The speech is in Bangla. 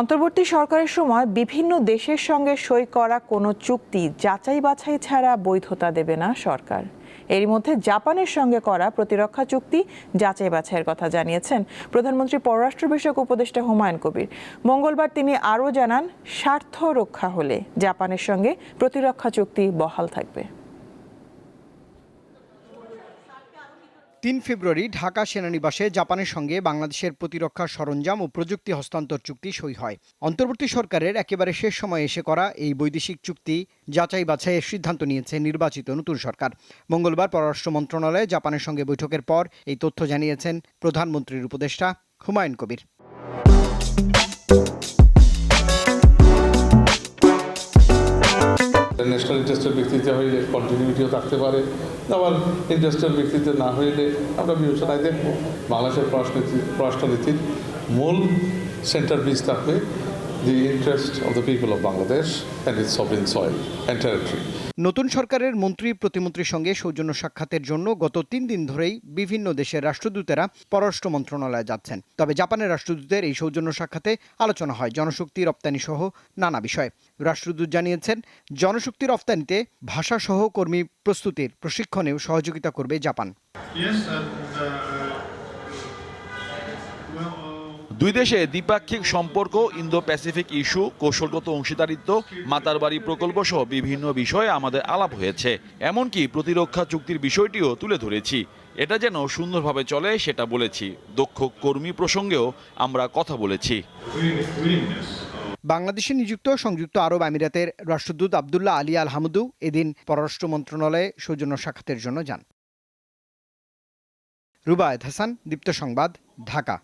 অন্তর্বর্তী সরকারের সময় বিভিন্ন দেশের সঙ্গে সই করা কোনো চুক্তি যাচাই বাছাই ছাড়া বৈধতা দেবে না সরকার। এরই মধ্যে জাপানের সঙ্গে করা প্রতিরক্ষা চুক্তি যাচাই বাছাইয়ের কথা জানিয়েছেন প্রধানমন্ত্রী পররাষ্ট্র বিষয়ক উপদেষ্টা হুমায়ুন কবির। মঙ্গলবার তিনি আরও জানান, স্বার্থ রক্ষা হলে জাপানের সঙ্গে প্রতিরক্ষা চুক্তি বহাল থাকবে। ৩ ফেব্রুয়ারি ঢাকা সেনানিবাসে জাপানের সঙ্গে বাংলাদেশের প্রতিরক্ষা সরঞ্জাম ও প্রযুক্তি হস্তান্তর চুক্তি সই হয়। অন্তর্বর্তী সরকারের একেবারে শেষ সময়ে এসে করা এই বৈদেশিক চুক্তি যাচাই বাছাইয়ের সিদ্ধান্ত নিয়েছে নির্বাচিত নতুন সরকার। মঙ্গলবার পররাষ্ট্র মন্ত্রণালয়ে জাপানের সঙ্গে বৈঠকের পর এই তথ্য জানিয়েছেন প্রধানমন্ত্রীর উপদেষ্টা হুমায়ুন কবির। ন্যাশনাল ইন্টারেস্টের ভিত্তিতে হইলে কন্টিনিউটিও থাকতে পারে, আবার ইন্টারেস্টের ভিত্তিতে না হইলে আমরা বিবেচনায় দেখব। বাংলাদেশের পররাষ্ট্রনীতির মূল সেন্টার পিস থাকবে দি interest of the people of Bangladesh and it's sovereign soil and territory. নতুন সরকারের মন্ত্রী প্রতিমন্ত্রীর সঙ্গে সৌজন্য সাক্ষাতের জন্য গত ৩ দিন ধরেই বিভিন্ন দেশের রাষ্ট্রদূতেরা পররাষ্ট্র মন্ত্রণালয়ে যাচ্ছেন। তবে জাপানের রাষ্ট্রদূতের এই সৌজন্য সাক্ষাতে আলোচনা হয় জনশক্তি রপ্তানি সহ নানা বিষয়। রাষ্ট্রদূত জানিয়েছেন, জনশক্তি রপ্তানিতে ভাষা সহ কর্মী প্রস্তুতির প্রশিক্ষণেও সহযোগিতা করবে জাপান। দুই দেশে দ্বিপাক্ষিক সম্পর্ক, ইন্দো প্যাসিফিক ইস্যু, কৌশলগত অংশীদারিত্ব, মাতারবাড়ি প্রকল্প সহ বিভিন্ন বিষয়ে আমাদের আলাপ হয়েছে। এমনকি প্রতিরক্ষা চুক্তির বিষয়টিও তুলে ধরেছি। এটা যেন সুন্দরভাবে চলে সেটা বলেছি। দক্ষ কর্মী প্রসঙ্গেও আমরা কথা বলেছি। বাংলাদেশে নিযুক্ত সংযুক্ত আরব আমিরাতের রাষ্ট্রদূত আবদুল্লাহ আলী আল হামদু এদিন পররাষ্ট্র মন্ত্রণালয়ে সৌজন্য সাক্ষাতের জন্য যান। রুবায়েত হাসান, দীপ্ত সংবাদ, ঢাকা।